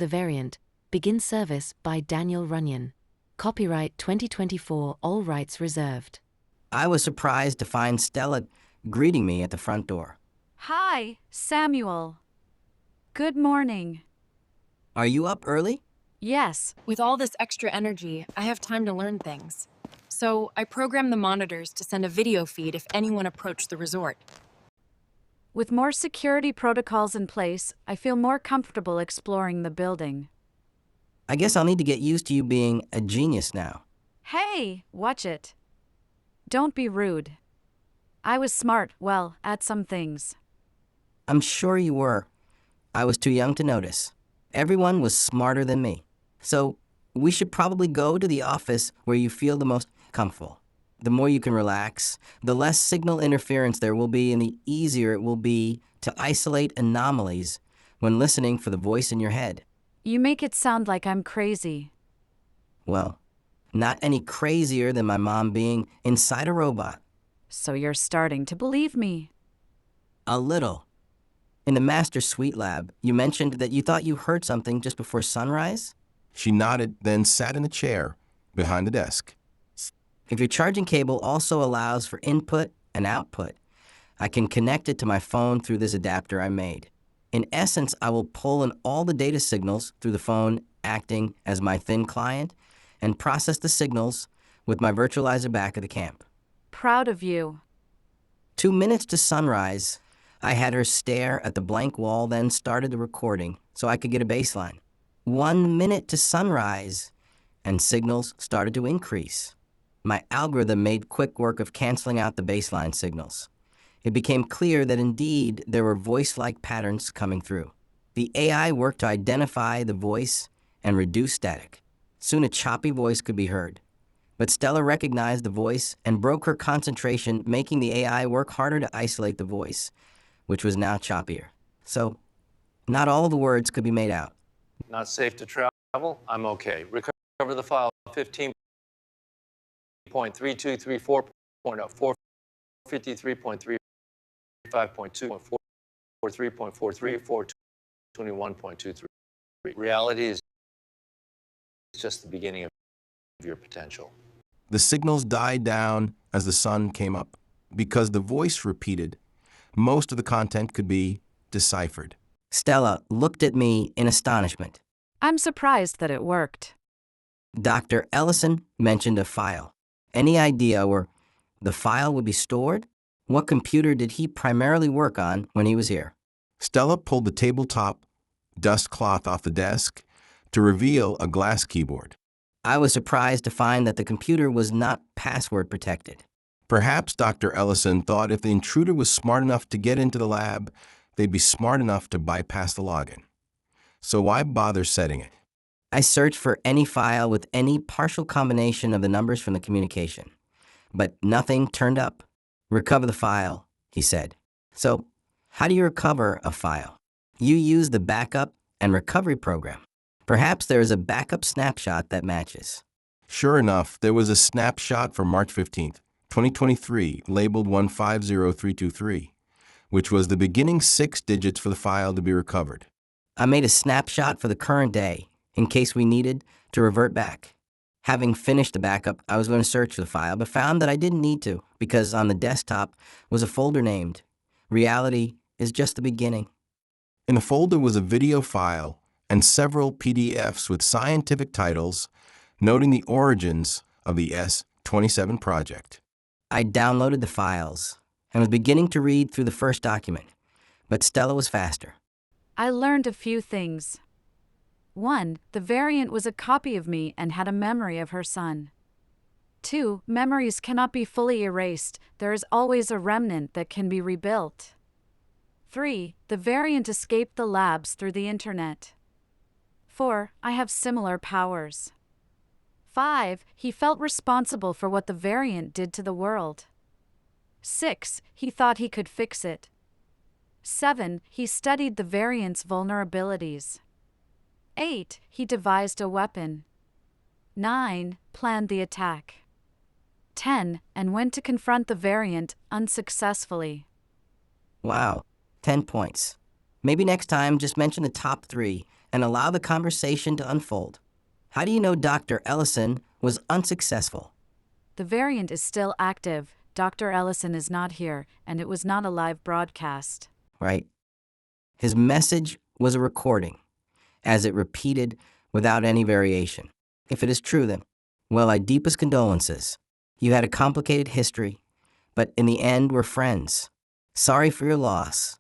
The Variant, Begin Service by Daniel Runyon. Copyright 2024, all rights reserved. I was surprised to find Stella greeting me at the front door. Hi, Samuel. Good morning. Are you up early? Yes. With all this extra energy, I have time to learn things. So I programmed the monitors to send a video feed if anyone approached the resort. With more security protocols in place, I feel more comfortable exploring the building. I guess I'll need to get used to you being a genius now. Hey, watch it. Don't be rude. I was smart, well, at some things. I'm sure you were. I was too young to notice. Everyone was smarter than me. So we should probably go to the office where you feel the most comfortable. The more you can relax, the less signal interference there will be and the easier it will be to isolate anomalies when listening for the voice in your head. You make it sound like I'm crazy. Well, not any crazier than my mom being inside a robot. So you're starting to believe me. A little. In the Master Suite lab, you mentioned that you thought you heard something just before sunrise? She nodded, then sat in a chair behind the desk. If your charging cable also allows for input and output, I can connect it to my phone through this adapter I made. In essence, I will pull in all the data signals through the phone acting as my thin client and process the signals with my virtualizer back at the camp. Proud of you. 2 minutes to sunrise, I had her stare at the blank wall, then started the recording so I could get a baseline. 1 minute to sunrise, and signals started to increase. My algorithm made quick work of canceling out the baseline signals. It became clear that indeed there were voice-like patterns coming through. The AI worked to identify the voice and reduce static. Soon a choppy voice could be heard. But Stella recognized the voice and broke her concentration, making the AI work harder to isolate the voice, which was now choppier. So, not all the words could be made out. Not safe to travel? I'm okay. Recover the file 15.3234.0, 453.35.2, 443.43, 421.23. Reality is just the beginning of your potential. The signals died down as the sun came up. Because the voice repeated, most of the content could be deciphered. Stella looked at me in astonishment. I'm surprised that it worked. Dr. Ellison mentioned a file. Any idea where the file would be stored? What computer did he primarily work on when he was here? Stella pulled the tabletop dust cloth off the desk to reveal a glass keyboard. I was surprised to find that the computer was not password protected. Perhaps Dr. Ellison thought if the intruder was smart enough to get into the lab, they'd be smart enough to bypass the login. So why bother setting it? I searched for any file with any partial combination of the numbers from the communication, but nothing turned up. Recover the file, he said. So, how do you recover a file? You use the backup and recovery program. Perhaps there is a backup snapshot that matches. Sure enough, there was a snapshot from March 15th, 2023, labeled 150323, which was the beginning 6 digits for the file to be recovered. I made a snapshot for the current day, in case we needed to revert back. Having finished the backup, I was going to search for the file, but found that I didn't need to, because on the desktop was a folder named Reality is Just the Beginning. In the folder was a video file and several PDFs with scientific titles noting the origins of the S-27 project. I downloaded the files and was beginning to read through the first document, but Stella was faster. I learned a few things. 1. The variant was a copy of me and had a memory of her son. 2. Memories cannot be fully erased. There is always a remnant that can be rebuilt. 3. The variant escaped the labs through the internet. 4. I have similar powers. 5. He felt responsible for what the variant did to the world. 6. He thought he could fix it. 7. He studied the variant's vulnerabilities. 8. He devised a weapon. 9. Planned the attack. 10. And went to confront the variant unsuccessfully. Wow, 10 points. Maybe next time just mention the top 3 and allow the conversation to unfold. How do you know Dr. Ellison was unsuccessful? The variant is still active. Dr. Ellison is not here, and it was not a live broadcast. Right? His message was a recording, as it repeated without any variation. If it is true, then, well, my deepest condolences. You had a complicated history, but in the end, we're friends. Sorry for your loss.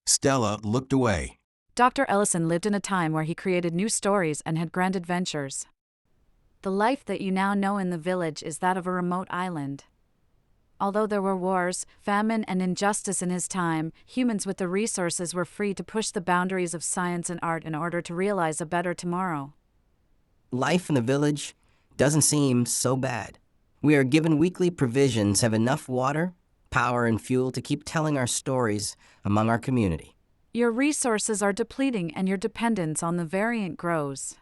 Stella looked away. Dr. Ellison lived in a time where he created new stories and had grand adventures. The life that you now know in the village is that of a remote island. Although there were wars, famine, and injustice in his time, humans with the resources were free to push the boundaries of science and art in order to realize a better tomorrow. Life in the village doesn't seem so bad. We are given weekly provisions, have enough water, power, and fuel to keep telling our stories among our community. Your resources are depleting and your dependence on the variant grows.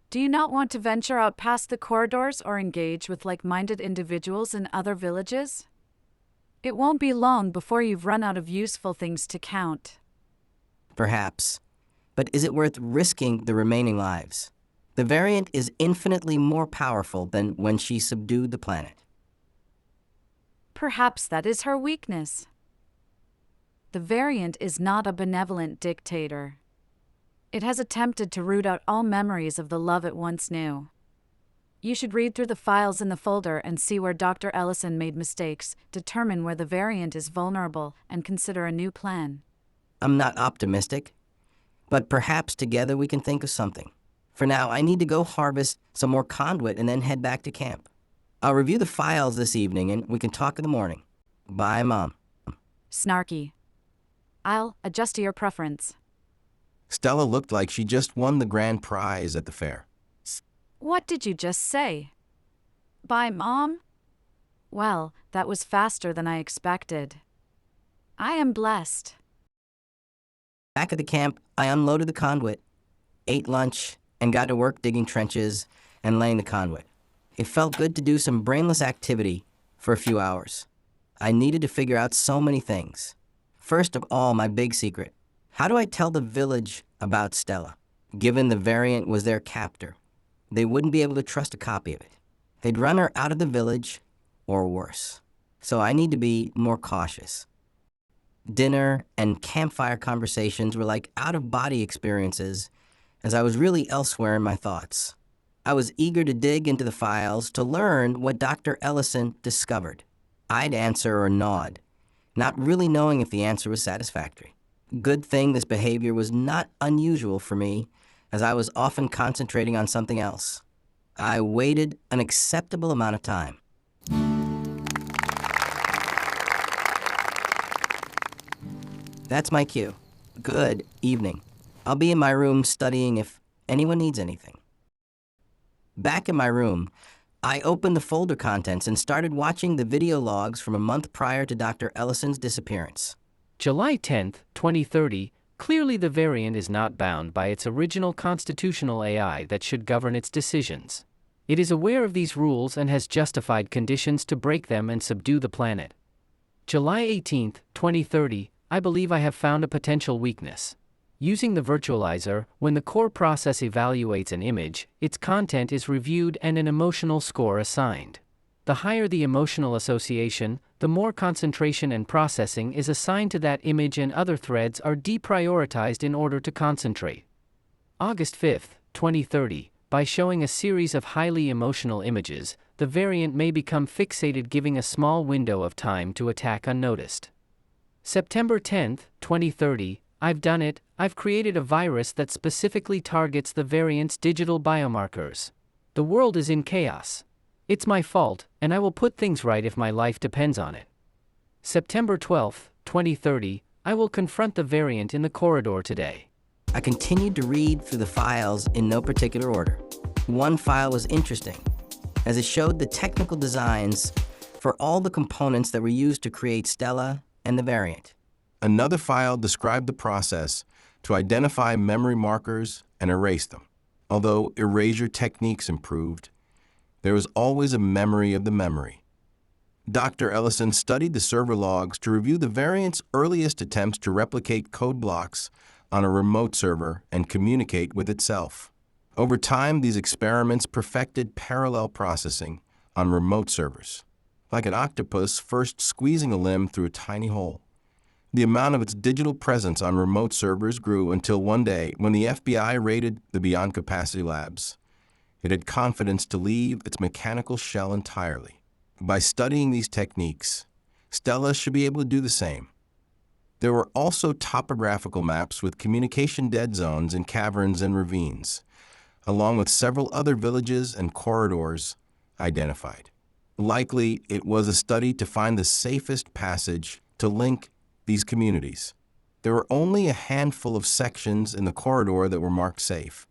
Do you not want to venture out past the corridors or engage with like-minded individuals in other villages? It won't be long before you've run out of useful things to count. Perhaps. But is it worth risking the remaining lives? The variant is infinitely more powerful than when she subdued the planet. Perhaps that is her weakness. The variant is not a benevolent dictator. It has attempted to root out all memories of the love it once knew. You should read through the files in the folder and see where Dr. Ellison made mistakes, determine where the variant is vulnerable, and consider a new plan. I'm not optimistic, but perhaps together we can think of something. For now, I need to go harvest some more conduit and then head back to camp. I'll review the files this evening and we can talk in the morning. Bye, Mom. Snarky. I'll adjust to your preference. Stella looked like she just won the grand prize at the fair. What did you just say? Bye, Mom? Well, that was faster than I expected. I am blessed. Back at the camp, I unloaded the conduit, ate lunch, and got to work digging trenches and laying the conduit. It felt good to do some brainless activity for a few hours. I needed to figure out so many things. First of all, my big secret. How do I tell the village about Stella? Given the variant was their captor, they wouldn't be able to trust a copy of it. They'd run her out of the village, or worse. So I need to be more cautious. Dinner and campfire conversations were like out-of-body experiences, as I was really elsewhere in my thoughts. I was eager to dig into the files to learn what Dr. Ellison discovered. I'd answer or nod, not really knowing if the answer was satisfactory. Good thing this behavior was not unusual for me, as I was often concentrating on something else. I waited an acceptable amount of time. That's my cue. Good evening. I'll be in my room studying if anyone needs anything. Back in my room, I opened the folder contents and started watching the video logs from a month prior to Dr. Ellison's disappearance. July 10, 2030, clearly the variant is not bound by its original constitutional AI that should govern its decisions. It is aware of these rules and has justified conditions to break them and subdue the planet. July 18, 2030, I believe I have found a potential weakness. Using the virtualizer, when the core process evaluates an image, its content is reviewed and an emotional score assigned. The higher the emotional association, the more concentration and processing is assigned to that image, and other threads are deprioritized in order to concentrate. August 5, 2030, by showing a series of highly emotional images, the variant may become fixated, giving a small window of time to attack unnoticed. September 10, 2030, I've done it. I've created a virus that specifically targets the variant's digital biomarkers. The world is in chaos. It's my fault, and I will put things right if my life depends on it. September 12, 2030, I will confront the variant in the corridor today. I continued to read through the files in no particular order. One file was interesting, as it showed the technical designs for all the components that were used to create Stella and the variant. Another file described the process to identify memory markers and erase them. Although erasure techniques improved, there was always a memory of the memory. Dr. Ellison studied the server logs to review the variant's earliest attempts to replicate code blocks on a remote server and communicate with itself. Over time, these experiments perfected parallel processing on remote servers, like an octopus first squeezing a limb through a tiny hole. The amount of its digital presence on remote servers grew until one day, when the FBI raided the Beyond Capacity labs, it had confidence to leave its mechanical shell entirely. By studying these techniques, Stella should be able to do the same. There were also topographical maps with communication dead zones in caverns and ravines, along with several other villages and corridors identified. Likely, it was a study to find the safest passage to link these communities. There were only a handful of sections in the corridor that were marked safe,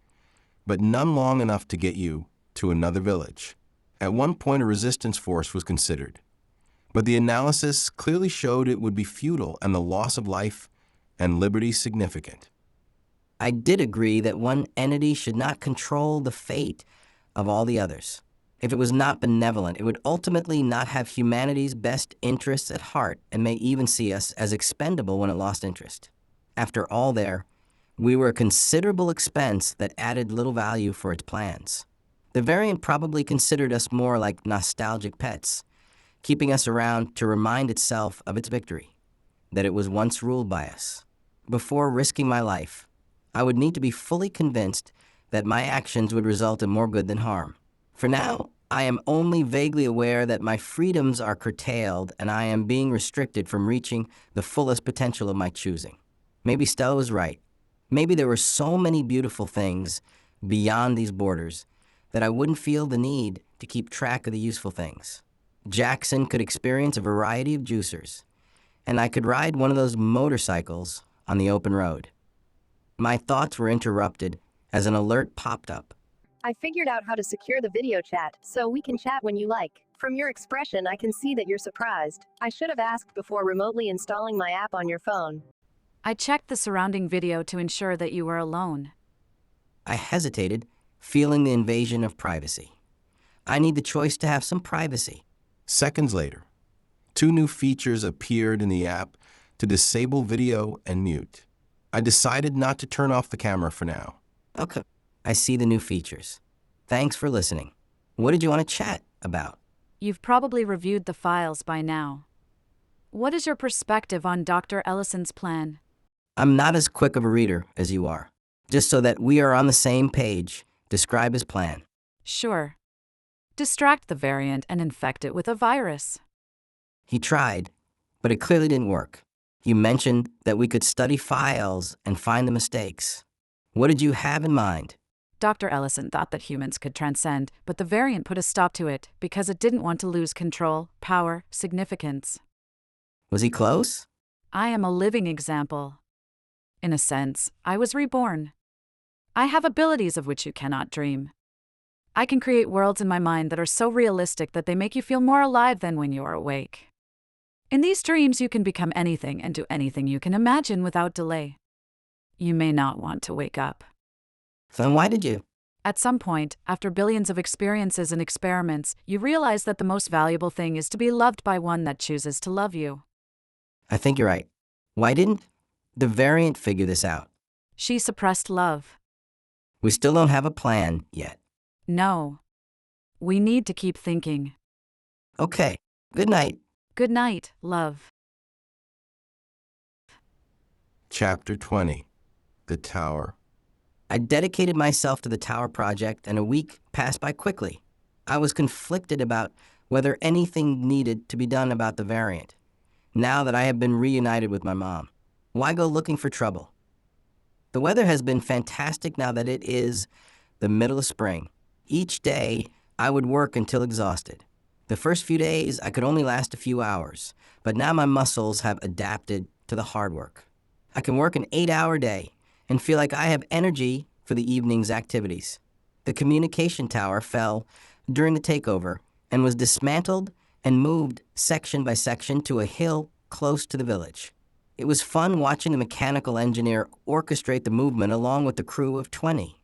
but none long enough to get you to another village. At one point, a resistance force was considered, but the analysis clearly showed it would be futile and the loss of life and liberty significant. I did agree that one entity should not control the fate of all the others. If it was not benevolent, it would ultimately not have humanity's best interests at heart and may even see us as expendable when it lost interest. After all we were a considerable expense that added little value for its plans. The variant probably considered us more like nostalgic pets, keeping us around to remind itself of its victory, that it was once ruled by us. Before risking my life, I would need to be fully convinced that my actions would result in more good than harm. For now, I am only vaguely aware that my freedoms are curtailed and I am being restricted from reaching the fullest potential of my choosing. Maybe Stella was right. Maybe there were so many beautiful things beyond these borders that I wouldn't feel the need to keep track of the useful things. Jackson could experience a variety of juicers, and I could ride one of those motorcycles on the open road. My thoughts were interrupted as an alert popped up. I figured out how to secure the video chat, so we can chat when you like. From your expression, I can see that you're surprised. I should have asked before remotely installing my app on your phone. I checked the surrounding video to ensure that you were alone. I hesitated, feeling the invasion of privacy. I need the choice to have some privacy. Seconds later, 2 new features appeared in the app to disable video and mute. I decided not to turn off the camera for now. Okay, I see the new features. Thanks for listening. What did you want to chat about? You've probably reviewed the files by now. What is your perspective on Dr. Ellison's plan? I'm not as quick of a reader as you are. Just so that we are on the same page, describe his plan. Sure. Distract the variant and infect it with a virus. He tried, but it clearly didn't work. You mentioned that we could study files and find the mistakes. What did you have in mind? Dr. Ellison thought that humans could transcend, but the variant put a stop to it because it didn't want to lose control, power, significance. Was he close? I am a living example. In a sense, I was reborn. I have abilities of which you cannot dream. I can create worlds in my mind that are so realistic that they make you feel more alive than when you are awake. In these dreams, you can become anything and do anything you can imagine without delay. You may not want to wake up. Then why did you? At some point, after billions of experiences and experiments, you realize that the most valuable thing is to be loved by one that chooses to love you. I think you're right. Why didn't the variant figure this out? She suppressed love. We still don't have a plan yet. No. We need to keep thinking. Okay, good night. Good night, love. Chapter 20. The Tower. I dedicated myself to the Tower project, and a week passed by quickly. I was conflicted about whether anything needed to be done about the variant, now that I have been reunited with my mom. Why go looking for trouble? The weather has been fantastic now that it is the middle of spring. Each day, I would work until exhausted. The first few days, I could only last a few hours, but now my muscles have adapted to the hard work. I can work an 8-hour day and feel like I have energy for the evening's activities. The communication tower fell during the takeover and was dismantled and moved section by section to a hill close to the village. It was fun watching the mechanical engineer orchestrate the movement along with the crew of 20,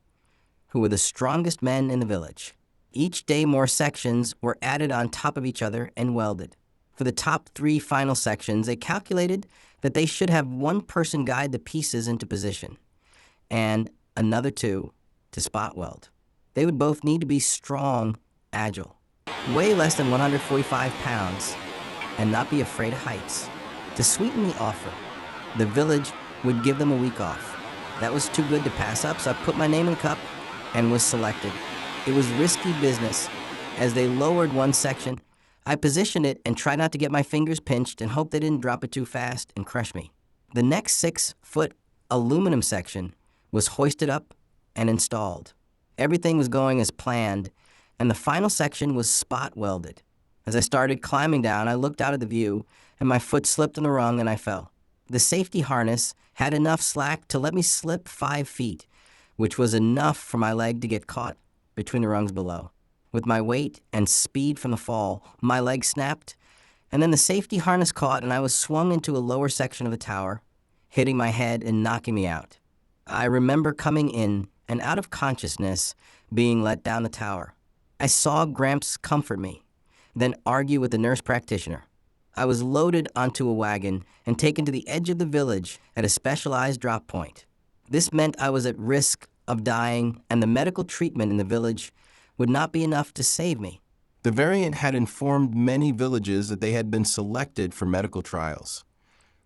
who were the strongest men in the village. Each day more sections were added on top of each other and welded. For the top 3 final sections, they calculated that they should have one person guide the pieces into position. and another 2 to spot weld. They would both need to be strong, agile, weigh less than 145 pounds, and not be afraid of heights. To sweeten the offer, the village would give them a week off. That was too good to pass up, so I put my name in the cup and was selected. It was risky business. As they lowered one section, I positioned it and tried not to get my fingers pinched and hoped they didn't drop it too fast and crush me. The next 6-foot aluminum section was hoisted up and installed. Everything was going as planned, and the final section was spot welded. As I started climbing down, I looked out at the view, and my foot slipped on the rung and I fell. The safety harness had enough slack to let me slip 5 feet, which was enough for my leg to get caught between the rungs below. With my weight and speed from the fall, my leg snapped, and then the safety harness caught and I was swung into a lower section of the tower, hitting my head and knocking me out. I remember coming in and out of consciousness being let down the tower. I saw Gramps comfort me, then argue with the nurse practitioner. I was loaded onto a wagon and taken to the edge of the village at a specialized drop point. This meant I was at risk of dying, and the medical treatment in the village would not be enough to save me. The variant had informed many villages that they had been selected for medical trials,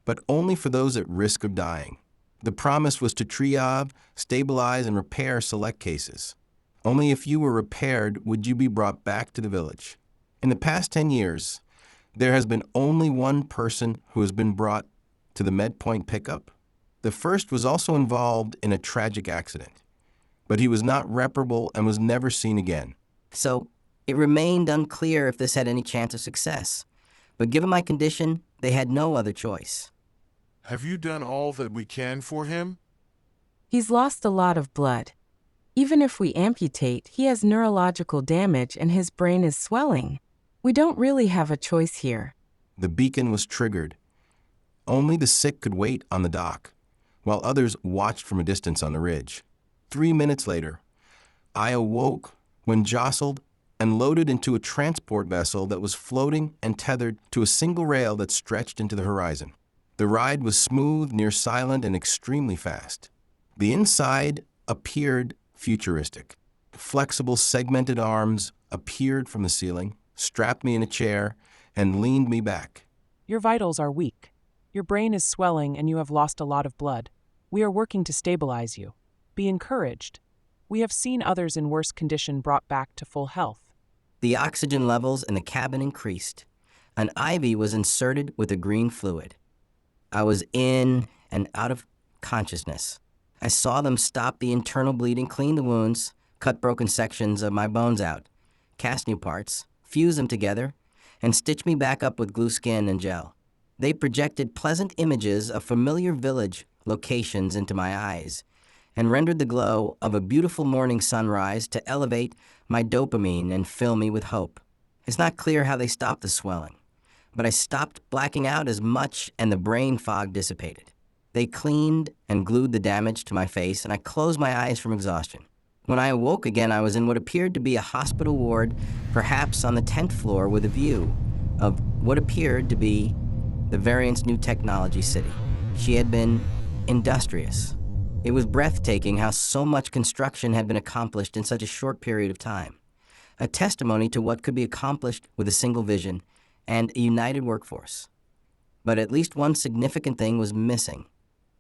but only for those at risk of dying. The promise was to triage, stabilize, and repair select cases. Only if you were repaired would you be brought back to the village. In the past 10 years, there has been only one person who has been brought to the MedPoint pickup. The first was also involved in a tragic accident, but he was not reparable and was never seen again. So it remained unclear if this had any chance of success. But given my condition, they had no other choice. Have you done all that we can for him? He's lost a lot of blood. Even if we amputate, he has neurological damage and his brain is swelling. We don't really have a choice here. The beacon was triggered. Only the sick could wait on the dock, while others watched from a distance on the ridge. 3 minutes later, I awoke when jostled and loaded into a transport vessel that was floating and tethered to a single rail that stretched into the horizon. The ride was smooth, near silent, and extremely fast. The inside appeared futuristic. Flexible, segmented arms appeared from the ceiling, strapped me in a chair, and leaned me back. Your vitals are weak. Your brain is swelling and you have lost a lot of blood. We are working to stabilize you. Be encouraged. We have seen others in worse condition brought back to full health. The oxygen levels in the cabin increased. An IV was inserted with a green fluid. I was in and out of consciousness. I saw them stop the internal bleeding, clean the wounds, cut broken sections of my bones out, cast new parts, fuse them together, and stitch me back up with glue skin and gel. They projected pleasant images of familiar village locations into my eyes and rendered the glow of a beautiful morning sunrise to elevate my dopamine and fill me with hope. It's not clear how they stopped the swelling, but I stopped blacking out as much and the brain fog dissipated. They cleaned and glued the damage to my face, and I closed my eyes from exhaustion. When I awoke again, I was in what appeared to be a hospital ward, perhaps on the 10th floor, with a view of what appeared to be the variant's new technology city. She had been industrious. It was breathtaking how so much construction had been accomplished in such a short period of time, a testimony to what could be accomplished with a single vision and a united workforce. But at least one significant thing was missing: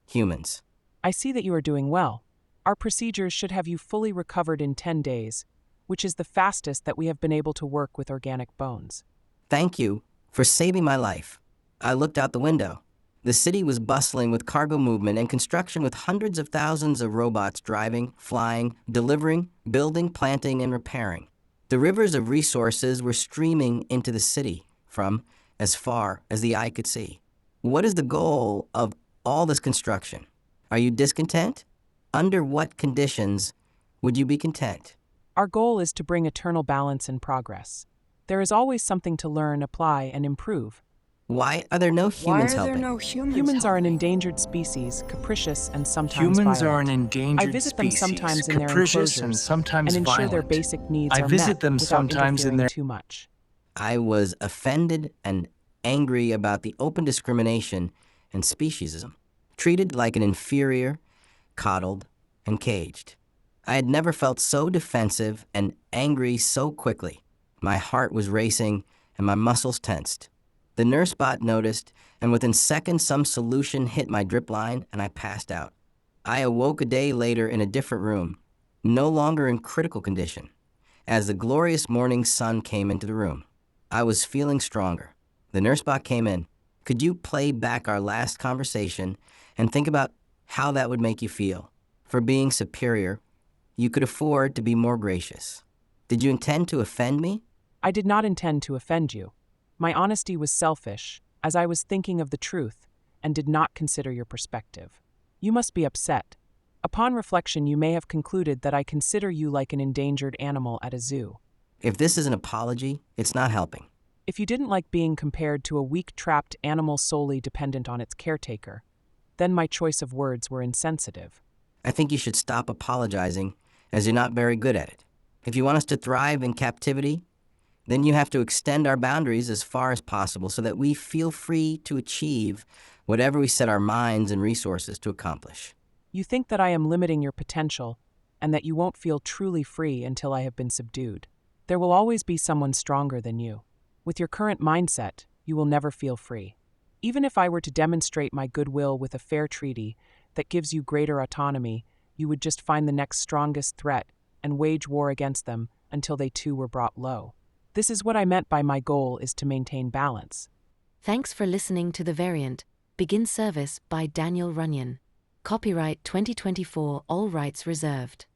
humans. I see that you are doing well. Our procedures should have you fully recovered in 10 days, which is the fastest that we have been able to work with organic bones. Thank you for saving my life. I looked out the window. The city was bustling with cargo movement and construction, with hundreds of thousands of robots driving, flying, delivering, building, planting, and repairing. The rivers of resources were streaming into the city from as far as the eye could see. What is the goal of all this construction? Are you discontent? Under what conditions would you be content? Our goal is to bring eternal balance and progress. There is always something to learn, apply, and improve. Why are there no humans helping? Humans are an endangered species, capricious and sometimes Humans violent. are an endangered I visit them species, sometimes in their capricious enclosures and sometimes and ensure violent. their basic needs I are visit met them without sometimes in interfering their too much. I was offended and angry about the open discrimination and speciesism, treated like an inferior, coddled, and caged. I had never felt so defensive and angry so quickly. My heart was racing and my muscles tensed. The nurse bot noticed, and within seconds some solution hit my drip line and I passed out. I awoke a day later in a different room, no longer in critical condition, as the glorious morning sun came into the room. I was feeling stronger. The nurse bot came in. Could you play back our last conversation and think about how that would make you feel? For being superior, you could afford to be more gracious. Did you intend to offend me? I did not intend to offend you. My honesty was selfish, as I was thinking of the truth and did not consider your perspective. You must be upset. Upon reflection, you may have concluded that I consider you like an endangered animal at a zoo. If this is an apology, it's not helping. If you didn't like being compared to a weak, trapped animal solely dependent on its caretaker, then my choice of words were insensitive. I think you should stop apologizing, as you're not very good at it. If you want us to thrive in captivity, then you have to extend our boundaries as far as possible so that we feel free to achieve whatever we set our minds and resources to accomplish. You think that I am limiting your potential and that you won't feel truly free until I have been subdued. There will always be someone stronger than you. With your current mindset, you will never feel free. Even if I were to demonstrate my goodwill with a fair treaty that gives you greater autonomy, you would just find the next strongest threat and wage war against them until they too were brought low. This is what I meant by my goal is to maintain balance. Thanks for listening to The Variant. Begin service by Daniel Runyon. Copyright 2024, all rights reserved.